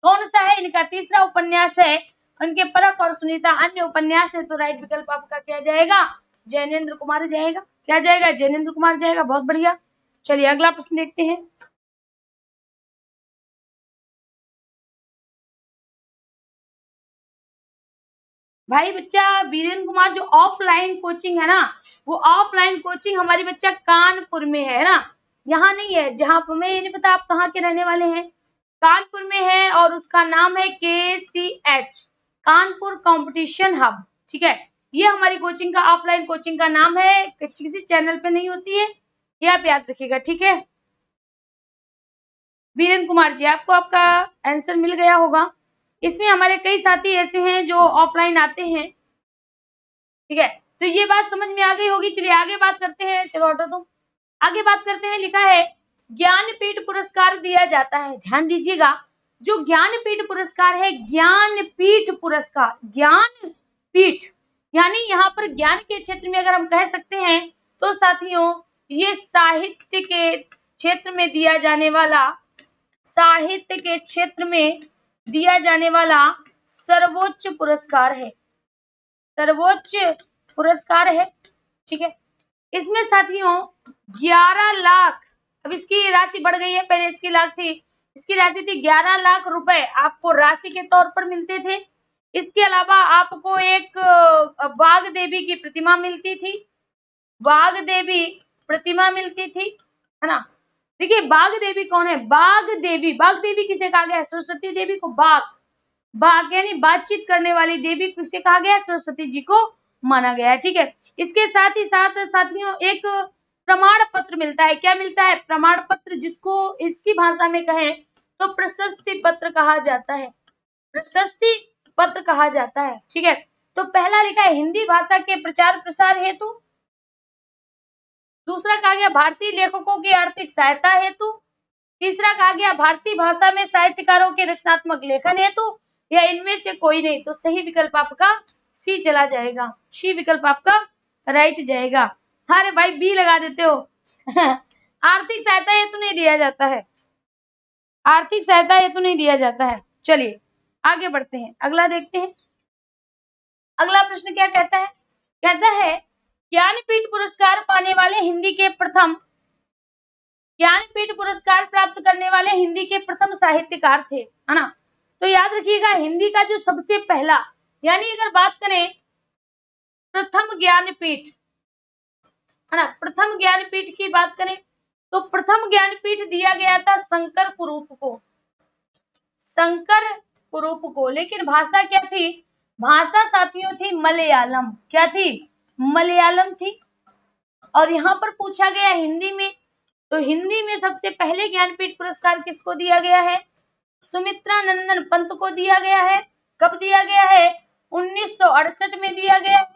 कौन सा है, इनका तीसरा उपन्यास है। उनके परख और सुनीता अन्य उपन्यास है। तो राइट विकल्प आपका क्या जाएगा, जैनेन्द्र कुमार जाएगा। क्या जाएगा, जैनेन्द्र कुमार जाएगा। बहुत बढ़िया। चलिए अगला प्रश्न देखते हैं। भाई बच्चा वीरेंद्र कुमार जो ऑफलाइन कोचिंग है ना, वो ऑफलाइन कोचिंग हमारी बच्चा कानपुर में है ना, यहाँ नहीं है। जहाँ हमें ये नहीं पता आप कहाँ के रहने वाले हैं, कानपुर में है और उसका नाम है KCH, कानपुर कंपटीशन हब। ठीक है, ये हमारी कोचिंग का ऑफलाइन कोचिंग का नाम है, किसी चैनल पे नहीं होती है, ये आप याद रखिएगा। ठीक है वीरेंद्र कुमार जी, आपको आपका आंसर मिल गया होगा। इसमें हमारे कई साथी ऐसे हैं जो ऑफलाइन आते हैं। ठीक है, तो ये बात समझ में आ गई होगी। चलिए आगे बात करते हैं। चलो हटो तुम, आगे बात करते हैं। लिखा है ज्ञानपीठ पुरस्कार दिया जाता है। ध्यान दीजिएगा, जो ज्ञानपीठ पुरस्कार है, ज्ञानपीठ पुरस्कार, ज्ञानपीठ यानी यहाँ पर ज्ञान के क्षेत्र में अगर हम कह सकते हैं तो साथियों ये साहित्य के क्षेत्र में दिया जाने वाला, साहित्य के क्षेत्र में दिया जाने वाला सर्वोच्च पुरस्कार है, सर्वोच्च पुरस्कार है। ठीक है, इसमें साथियों 11 लाख, अब इसकी राशि बढ़ गई है, पहले इसकी लाख थी, इसकी राशि थी 11 लाख रुपए आपको राशि के तौर पर मिलते थे। इसके अलावा आपको एक बाघ देवी की प्रतिमा मिलती थी, बाघ देवी प्रतिमा मिलती थी, है ना। देखिए बाघ देवी कौन है, बाघ देवी, बाघ देवी किसे कहा गया है, सरस्वती देवी को। बाघ, बाघ यानी बातचीत करने वाली देवी किसे कहा गया है, सरस्वती जी को माना गया है। ठीक है, इसके साथ ही साथ साथियों एक प्रमाण पत्र मिलता है। क्या मिलता है, प्रमाण पत्र, जिसको इसकी भाषा में कहें तो प्रशस्ति पत्र कहा जाता है, प्रशस्ति पत्र कहा जाता है। ठीक है, तो पहला लिखा है हिंदी भाषा के प्रचार प्रसार हेतु, दूसरा कहा गया भारतीय लेखकों की आर्थिक सहायता हेतु, तीसरा कहा गया भारतीय भाषा में साहित्यकारों के रचनात्मक लेखन हेतु, या इनमें से कोई नहीं। तो सही विकल्प आपका सी चला जाएगा, सी विकल्प आपका राइट जाएगा। अरे भाई बी लगा देते हो आर्थिक सहायता हेतु नहीं दिया जाता है, आर्थिक सहायता हेतु नहीं दिया जाता है। चलिए आगे बढ़ते हैं, अगला देखते हैं। अगला प्रश्न क्या कहता है, कहता है ज्ञानपीठ पुरस्कार पाने वाले हिंदी के प्रथम, ज्ञानपीठ पुरस्कार प्राप्त करने वाले हिंदी के प्रथम साहित्यकार थे, है ना। तो याद रखिएगा हिंदी का जो सबसे पहला, यानी अगर बात करें प्रथम ज्ञानपीठ, है ना, प्रथम ज्ञानपीठ की बात करें तो प्रथम ज्ञानपीठ दिया गया था शंकर कुरूप को, शंकर कुरूप को। लेकिन भाषा क्या थी, भाषा साथियों थी मलयालम। क्या थी, मलयालम थी। और यहाँ पर पूछा गया हिंदी में, तो हिंदी में सबसे पहले ज्ञानपीठ पुरस्कार किसको दिया गया है, सुमित्रा नंदन पंत को दिया गया है। कब दिया गया है, 1968 में दिया गया है।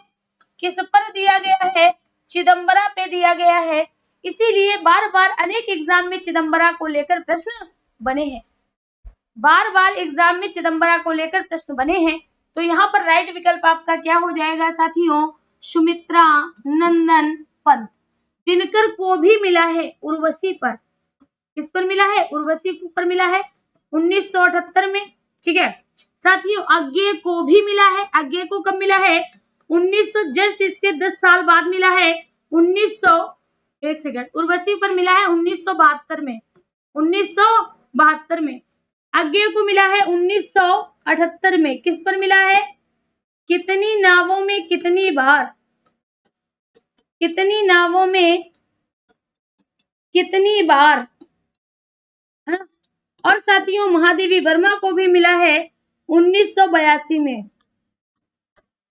किस पर दिया गया है, चिदम्बरा पे दिया गया है। इसीलिए बार बार अनेक एग्जाम में चिदम्बरा को लेकर प्रश्न बने हैं, बार बार एग्जाम में चिदम्बरा को लेकर प्रश्न बने हैं। तो यहाँ पर राइट विकल्प आपका क्या हो जाएगा साथियों, सुमित्रा नंदन पंत। दिनकर को भी मिला है उर्वशी पर, किस पर मिला है, उर्वशी पर मिला है 1978 में। ठीक है साथियों, अज्ञेय को भी मिला है, अज्ञेय को कब मिला है, 1900, जस्ट इससे 10 साल बाद मिला है 1900, एक सेकंड, उर्वशी पर मिला है 1972 में, 1972 में। अज्ञेय को मिला है 1978 में। किस पर मिला है, कितनी नावों में कितनी बार, कितनी नावों में कितनी बार, है ना। और साथियों महादेवी वर्मा को भी मिला है 1982 में।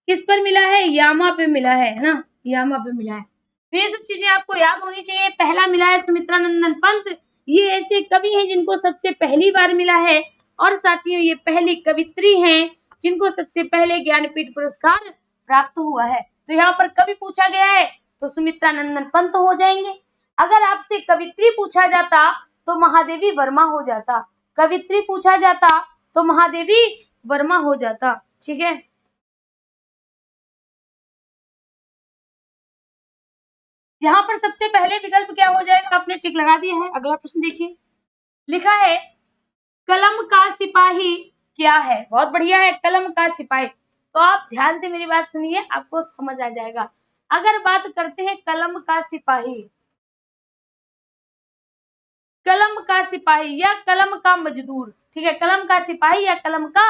किस पर मिला है, यामा पे मिला है ना, यामा पे मिला है। तो ये सब चीजें आपको याद होनी चाहिए। पहला मिला है सुमित्रा नंदन पंत, ये ऐसे कवि हैं जिनको सबसे पहली बार मिला है। और साथियों ये पहली कवित्री हैं जिनको सबसे पहले ज्ञानपीठ पुरस्कार प्राप्त हुआ है। तो यहाँ पर कवि पूछा गया है तो सुमित्रा नंदन पंत हो जाएंगे। अगर आपसे कवित्री पूछा जाता तो महादेवी वर्मा हो जाता, कवित्री पूछा जाता तो महादेवी वर्मा हो जाता। ठीक है, यहाँ पर सबसे पहले विकल्प क्या हो जाएगा, आपने टिक लगा दिया है। अगला प्रश्न देखिए, लिखा है कलम का सिपाही क्या है। बहुत बढ़िया है, कलम का सिपाही। तो आप ध्यान से मेरी बात सुनिए, आपको समझ आ जाएगा। अगर बात करते हैं कलम का सिपाही, कलम का सिपाही या कलम का मजदूर, ठीक है, कलम का सिपाही या कलम का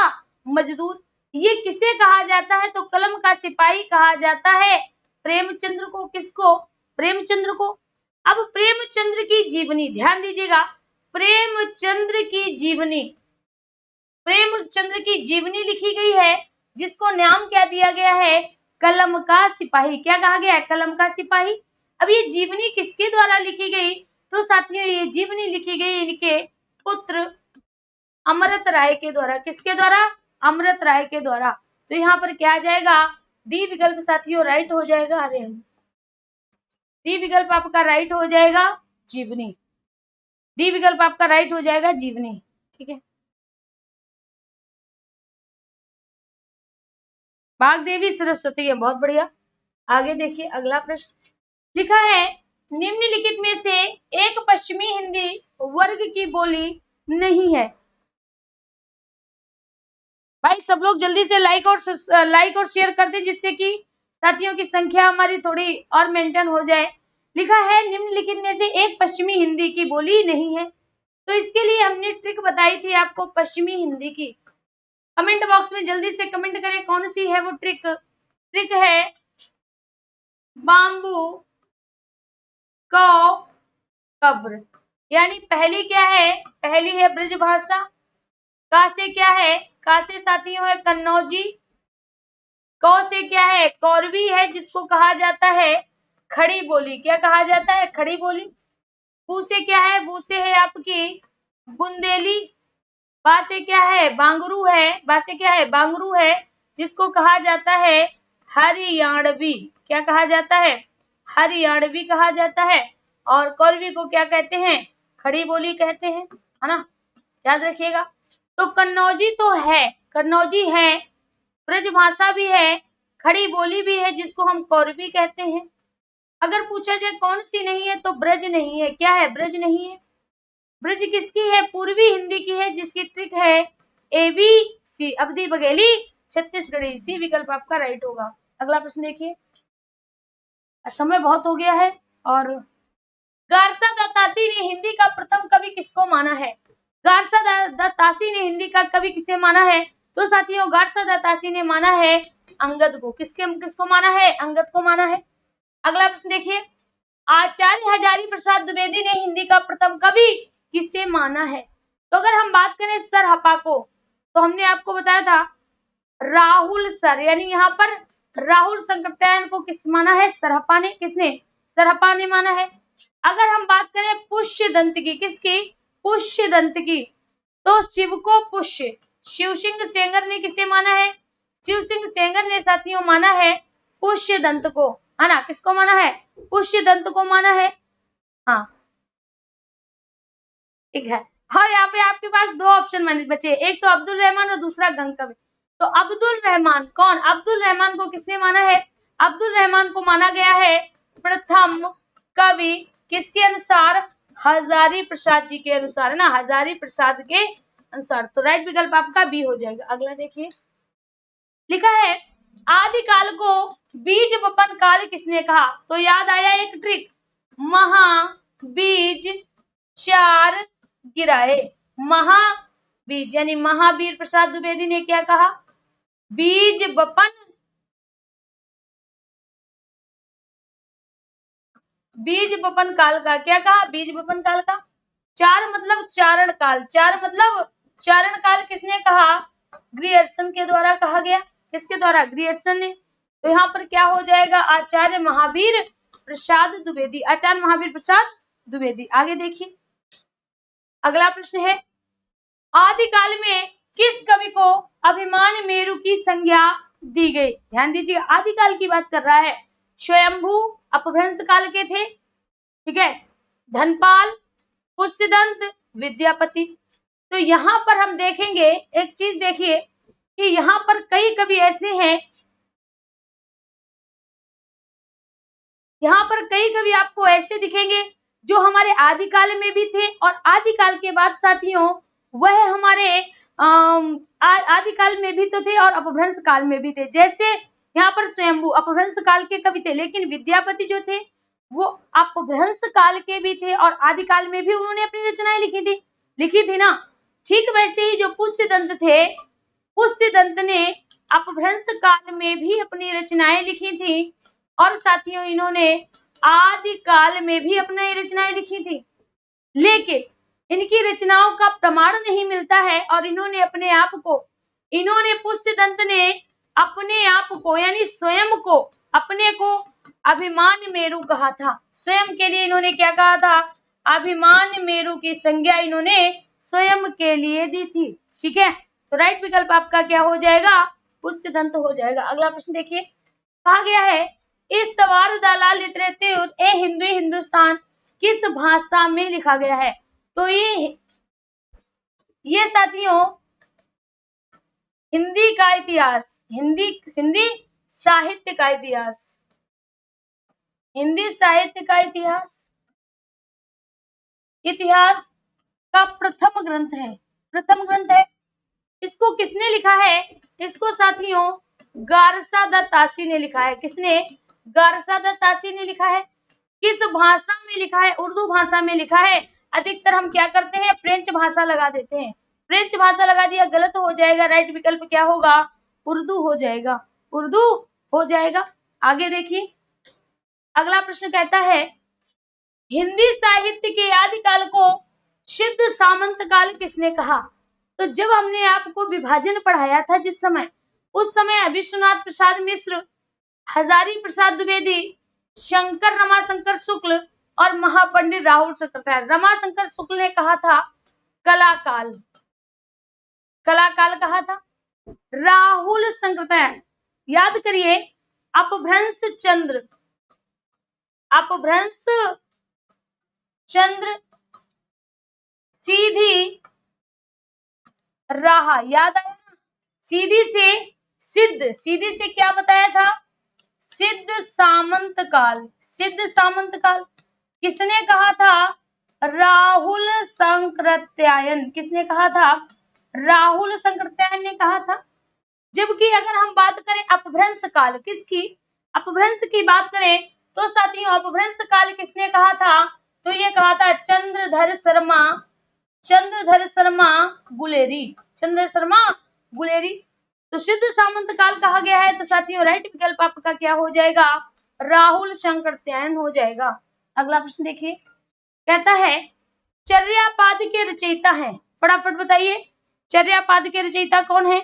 मजदूर, ये किसे कहा जाता है, तो कलम का सिपाही कहा जाता है प्रेमचंद्र को। किसको, प्रेमचंद्र को। अब प्रेमचंद्र की जीवनी ध्यान दीजिएगा, प्रेमचंद्र की जीवनी, प्रेमचंद्र की जीवनी लिखी गई है, जिसको नाम क्या दिया गया है, कलम का सिपाही। क्या कहा गया है, कलम का सिपाही। अब ये जीवनी किसके द्वारा लिखी गई, तो साथियों ये जीवनी लिखी गई इनके पुत्र अमृत राय के द्वारा। किसके द्वारा, अमृत राय के द्वारा। तो यहाँ पर क्या आ जाएगा, डी विकल्प साथियों राइट हो जाएगा। अरे डी विकल्प आपका राइट हो जाएगा, जीवनी। डी विकल्प आपका राइट हो जाएगा, जीवनी। ठीक है, वाग्देवी सरस्वती है, बहुत बढ़िया। आगे देखिए अगला प्रश्न, लिखा है निम्नलिखित में से एक पश्चिमी हिंदी वर्ग की बोली नहीं है। भाई सब लोग जल्दी से लाइक और शेयर कर दें, जिससे कि साथियों की संख्या हमारी थोड़ी और मेंटेन हो जाए। लिखा है निम्नलिखित में से एक पश्चिमी हिंदी की बोली नहीं है। तो इसके लिए हमने ट्रिक बताई थी आपको पश्चिमी हिंदी की। कमेंट बॉक्स में जल्दी से कमेंट करें कौन सी है वो ट्रिक। ट्रिक है बाम्बू को कब्र, यानी पहली क्या है, पहली है ब्रजभाषा, का से क्या है, का से साथियों है कन्नौजी, कौ से क्या है, कौरवी है, जिसको कहा जाता है खड़ी बोली। क्या कहा जाता है, खड़ी बोली। बू से क्या है, बू से है आपकी बुंदेली। बा से क्या है, बांगरू है, बा से क्या है, बांगरू है, जिसको कहा जाता है हरियाणवी। क्या कहा जाता है, हरियाणवी कहा जाता है। और कौरवी को क्या कहते हैं, खड़ी बोली कहते हैं, है ना, याद रखिएगा। तो कन्नौजी तो है, कन्नौजी है, ब्रजभाषा भी है, खड़ी बोली भी है, जिसको हम कौरवी कहते हैं। अगर पूछा जाए कौन सी नहीं है, तो ब्रज नहीं है। क्या है, ब्रज नहीं है। ब्रज किसकी है, पूर्वी हिंदी की है, जिसकी ट्रिक है ए बी सी, अवधी बघेली छत्तीसगढ़ी। सी विकल्प आपका राइट होगा। अगला प्रश्न देखिए, समय बहुत हो गया है। और गारसा दत्तासी ने हिंदी का प्रथम कवि किसको माना है। गारसा दत्तासी ने हिंदी का कवि किसे माना है, तो साथियों गारसा दत्तासी ने माना है अंगद को। किसको माना है, अंगद को माना है। अगला प्रश्न देखिए, आचार्य हजारी प्रसाद द्विवेदी ने हिंदी का प्रथम कवि किसे माना है। तो अगर हम बात करें सरहपा को, तो हमने आपको बताया था राहुल सर, यानी यहाँ पर राहुल संकृत्यायन को किस माना है, सरहपा ने। किसने, सरहपा ने माना है। अगर हम बात करें पुष्य दंत की, किसकी, पुष्य दंत की, तो शिव को पुष्य, शिव सिंह सेंगर ने किसे माना है, शिव सिंह सेंगर ने साथियों माना है पुष्य दंत को, है ना। किसको माना है, पुष्य दंत को माना है। हाँ ठीक है। हाँ यहाँ पे आपके पास दो ऑप्शन बचे, एक तो अब्दुल रहमान और दूसरा गंग कवि। तो अब्दुल रहमान कौन, अब्दुल रहमान को किसने माना है, अब्दुल रहमान को माना गया है प्रथम कवि किसके अनुसार, हजारी प्रसाद जी के अनुसार, है ना, हजारी प्रसाद के अनुसार। तो राइट विकल्प आपका बी हो जाएगा। अगला देखिए, लिखा है आदिकाल को बीज वपन काल किसने कहा। तो याद आया एक ट्रिक, महाबीज चार गिराए। महाबीज यानी महावीर प्रसाद द्विवेदी ने क्या कहा, बीज वपन, बीज वपन काल का क्या कहा, बीज वपन काल का। चार मतलब चारण काल, चार मतलब चारण काल किसने कहा, ग्रियर्सन के द्वारा कहा गया। किसके द्वारा, ग्रियर्सन ने। तो यहाँ पर क्या हो जाएगा, आचार्य महावीर प्रसाद द्विवेदी, आचार्य महावीर प्रसाद द्विवेदी। आगे देखिए अगला प्रश्न है, आदिकाल में किस कवि को अभिमान मेरु की संज्ञा दी गई। ध्यान दीजिए, आदिकाल की बात कर रहा है, स्वयंभू अपभ्रंश काल के थे, ठीक है, धनपाल, पुष्यदंत, विद्यापति। तो यहाँ पर हम देखेंगे एक चीज, देखिए कि यहाँ पर कई कवि ऐसे हैं, यहाँ पर कई कवि आपको ऐसे दिखेंगे जो हमारे आदिकाल में भी थे और आदिकाल के बाद साथियों वह हमारे आदिकाल में भी तो थे और अपभ्रंश काल में भी थे। जैसे यहाँ पर स्वयंभू अपभ्रंश काल के कवि थे, लेकिन विद्यापति जो थे वो अपभ्रंश काल के भी थे और आदिकाल में भी उन्होंने अपनी रचनाएं लिखी थी ना। ठीक वैसे ही जो पुष्यदंत थे, पुष्यदंत ने अपभ्रंश काल में भी अपनी रचनाएं लिखी थी और साथियों इन्होंने आदिकाल में भी अपनी रचनाएं लिखी थी, लेकिन इनकी रचनाओं का प्रमाण नहीं मिलता है और इन्होंने पुष्यदंत ने अपने आप को यानी स्वयं को अपने को अभिमान मेरु कहा था। स्वयं के लिए इन्होंने क्या कहा था? अभिमान मेरु की संज्ञा इन्होंने स्वयं के लिए दी थी। ठीक है, तो राइट विकल्प आपका क्या हो जाएगा? पुष्यदंत हो जाएगा। अगला प्रश्न देखिए, कहा गया है इस्तवार दलाल लिटरेचर ए हिंदू हिंदुस्तान किस भाषा में लिखा गया है? तो ये साथियों हिंदी का इतिहास, हिंदी साहित्य का इतिहास, हिंदी साहित्य का इतिहास का प्रथम ग्रंथ है। इसको किसने लिखा है? इसको साथियों गारसा दत्तासी ने लिखा है। किसने? गारसा दत्तासी ने लिखा है। किस भाषा में लिखा है? उर्दू भाषा में लिखा है। अधिकतर हम क्या करते हैं? फ्रेंच भाषा लगा देते हैं। फ्रेंच भाषा लगा दिया, गलत हो जाएगा। राइट विकल्प क्या होगा? उर्दू हो जाएगा। उर्दू हो जाएगा। आगे देखिए, अगला प्रश्न कहता है हिंदी साहित्य के आदिकाल को सिद्ध सामंत काल किसने कहा? तो जब हमने आपको विभाजन पढ़ाया था जिस समय, उस समय विश्वनाथ प्रसाद मिश्र, हजारी प्रसाद द्विवेदी, शंकर रमाशंकर शुक्ल और महापंडित राहुल सक्राचार्य। रमाशंकर शुक्ल ने कहा था कलाकाल कहा था। राहुल सक्राचार्य, याद करिए, अपभ्रंश चंद्र सीधी राह, याद आया ना? सीधी से क्या बताया था? सिद्ध सामंत काल किसने कहा था? राहुल संकृत्यायन। किसने कहा था? राहुल संकृत्यायन ने कहा था। जबकि अगर हम बात करें अपभ्रंश काल, किसकी? अपभ्रंश की बात करें तो साथियों अपभ्रंश काल किसने कहा था? तो ये कहा था चंद्रधर शर्मा गुलेरी। तो सिद्ध सामंत काल कहा गया है। तो साथियों राइट विकल्प आपका क्या हो जाएगा? राहुल संकृत्यायन हो जाएगा। अगला प्रश्न देखिए, कहता है चर्यापाद के रचयिता हैं, फटाफट बताइए चर्यापाद के रचयिता कौन है?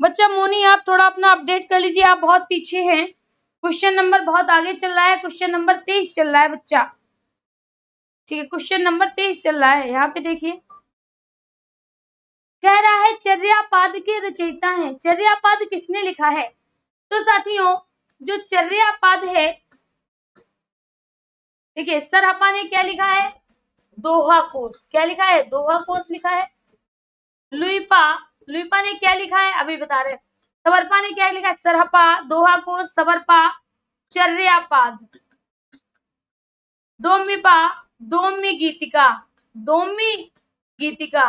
बच्चा मोनी आप थोड़ा अपना अपडेट कर लीजिए, आप बहुत पीछे हैं। क्वेश्चन नंबर बहुत आगे चल रहा है, क्वेश्चन नंबर 23 चल रहा है बच्चा। ठीक है, क्वेश्चन नंबर 23 चल रहा है। यहाँ पे देखिए, कह रहा है चर्यापाद के रचयिता हैं। चर्यापाद किसने लिखा है? तो साथियों जो चर्यापाद है, देखिए सरहपा ने क्या लिखा है? दोहा कोश। क्या लिखा है? दोहा कोश लिखा है। लुइपा ने क्या लिखा है? अभी बता रहे। सवरपा ने क्या लिखा है? सरहपा, दोहा कोश, सवरपा, चर्यापाद। दोमी गीतिका,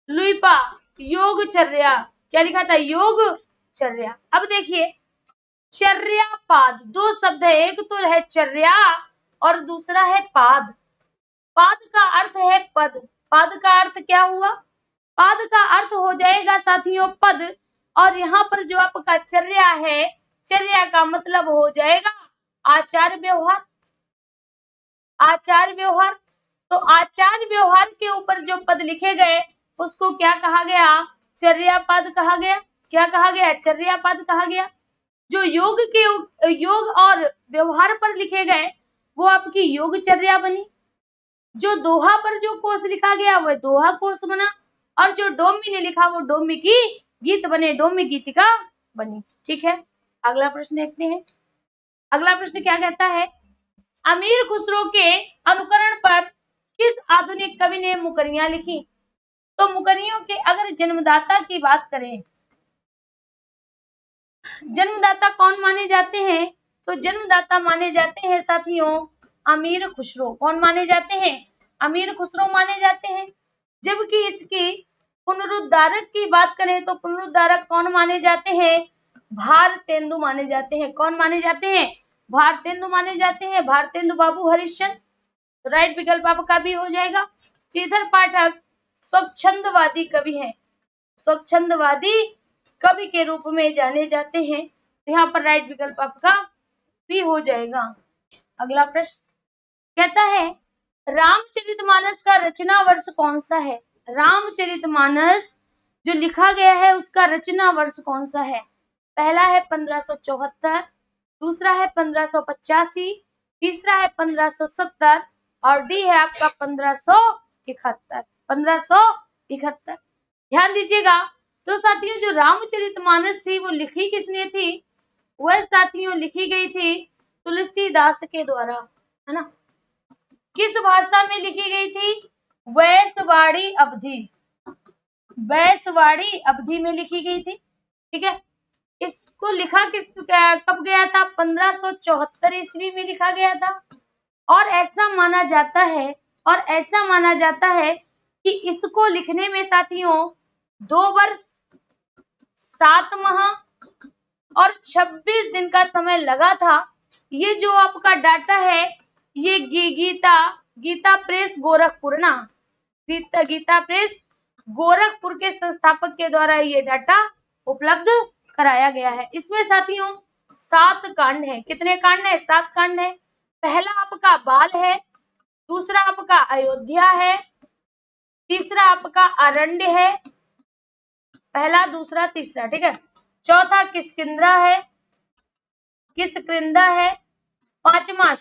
लुइपा योगचर्या। क्या लिखा था? योगचर्या। अब देखिए चर्यापाद, दो शब्द है, एक तो है चर्या और दूसरा है पाद। पाद का अर्थ है पद। पाद का अर्थ क्या हुआ? पाद का अर्थ हो जाएगा साथियों पद, और यहाँ पर जो आपका चर्या है, चर्या का मतलब हो जाएगा आचार व्यवहार। तो आचार व्यवहार के ऊपर जो पद लिखे गए उसको क्या कहा गया? चर्यापद कहा गया। क्या कहा गया? चर्यापद कहा गया। जो योग और व्यवहार पर लिखे गए वो आपकी योगचर्या बनी। जो दोहा पर जो कोश लिखा गया वह दोहा कोश बना, और जो डोमी ने लिखा वो डोमी की गीत बने, डोमी गीतिका बनी। ठीक है, अगला प्रश्न देखते हैं। अगला प्रश्न क्या कहता है? अमीर खुसरो के अनुकरण पर किस आधुनिक कवि ने मुकरियां लिखी? तो मुकरियों के अगर जन्मदाता की बात करें जन्मदाता कौन माने जाते हैं? तो जन्मदाता माने जाते हैं साथियों अमीर खुसरो। कौन माने जाते हैं? अमीर खुसरो माने जाते हैं। जबकि इसकी पुनरुद्धारक की बात करें तो पुनरुद्धारक कौन माने जाते हैं? भारतेंदु माने जाते हैं। कौन माने जाते हैं? भारतेंदु माने जाते हैं। भारतेंदु बाबू हरिश्चंद्र। तो राइट विकल्प आपका भी हो जाएगा। श्रीधर पाठक स्वच्छंदवादी कवि हैं। स्वच्छंदवादी कवि के रूप में जाने जाते हैं। तो यहाँ पर राइट विकल्प आपका भी हो जाएगा। अगला प्रश्न कहता है रामचरितमानस का रचना वर्ष कौन सा है? रामचरितमानस जो लिखा गया है उसका रचना वर्ष कौन सा है? पहला है 1574, दूसरा है 1585, तीसरा है 1570 और डी है आपका 1571। 1571 ध्यान दीजिएगा। तो साथियों जो रामचरितमानस थी वो लिखी किसने थी? वह साथियों लिखी गई थी तुलसीदास के द्वारा, है ना। किस भाषा में लिखी गई थी? वैशवाड़ी अवधी। वैशवाड़ी अवधि में लिखी गई थी। ठीक है, इसको लिखा कब गया था? 1574 ईस्वी में लिखा गया था। और ऐसा माना जाता है कि इसको लिखने में साथियों 2 वर्ष 7 माह और 26 दिन का समय लगा था। ये जो आपका डाटा है ये गीता प्रेस गोरखपुर ना, गीता प्रेस गोरखपुर के संस्थापक के द्वारा ये डाटा उपलब्ध कराया गया है। इसमें साथियों 7 कांड है। कितने कांड है? 7 कांड है। पहला आपका बाल है, दूसरा आपका अयोध्या है, तीसरा आपका अरण्य है, पहला दूसरा तीसरा, ठीक है। चौथा किष्किंधा है, पांचवा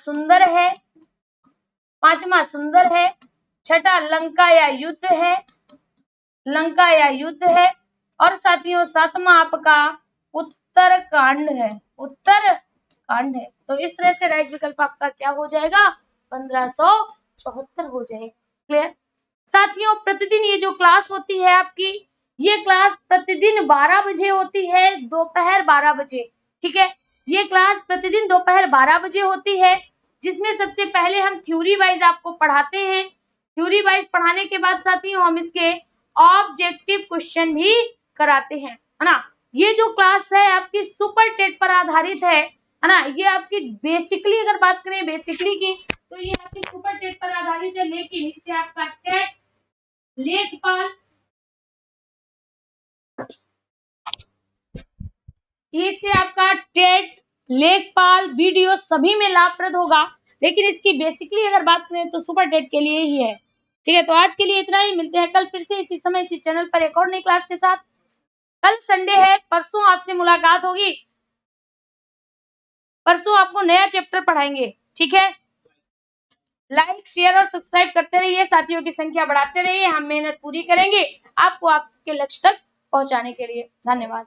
सुंदर है, छठा लंका या युद्ध है और साथियों 7वां आपका उत्तरकांड है। तो इस तरह से राइट विकल्प आपका क्या हो जाएगा? 1574 हो जाएगा। क्लियर साथियों? प्रतिदिन ये जो क्लास होती है आपकी, ये क्लास प्रतिदिन 12 बजे होती है, दोपहर 12 बजे। ठीक है, ये क्लास प्रतिदिन दोपहर 12 बजे होती है, जिसमें सबसे पहले हम थ्योरी वाइज आपको पढ़ाते हैं। थ्योरी वाइज पढ़ाने के बाद साथियों हम इसके ऑब्जेक्टिव क्वेश्चन भी कराते हैं, है ना। ये जो क्लास है आपकी सुपर टेट पर आधारित है ना। ये आपकी बेसिकली अगर बात करें बेसिकली की, तो ये आपकी सुपर टेट पर आधारित है, लेकिन इससे आपका टेट, लेखपाल, इससे आपका टेट, लेखपाल, वीडियो सभी में लाभप्रद होगा। लेकिन इसकी बेसिकली अगर बात करें तो सुपर टेट के लिए ही है। ठीक है, तो आज के लिए इतना ही। मिलते हैं कल फिर से इसी समय इसी चैनल पर एक और नई क्लास के साथ। कल संडे है, परसों आपसे मुलाकात होगी। परसों आपको नया चैप्टर पढ़ाएंगे। ठीक है, लाइक शेयर और सब्सक्राइब करते रहिए, साथियों की संख्या बढ़ाते रहिए। हम मेहनत पूरी करेंगे आपको आपके लक्ष्य तक पहुंचाने के लिए। धन्यवाद।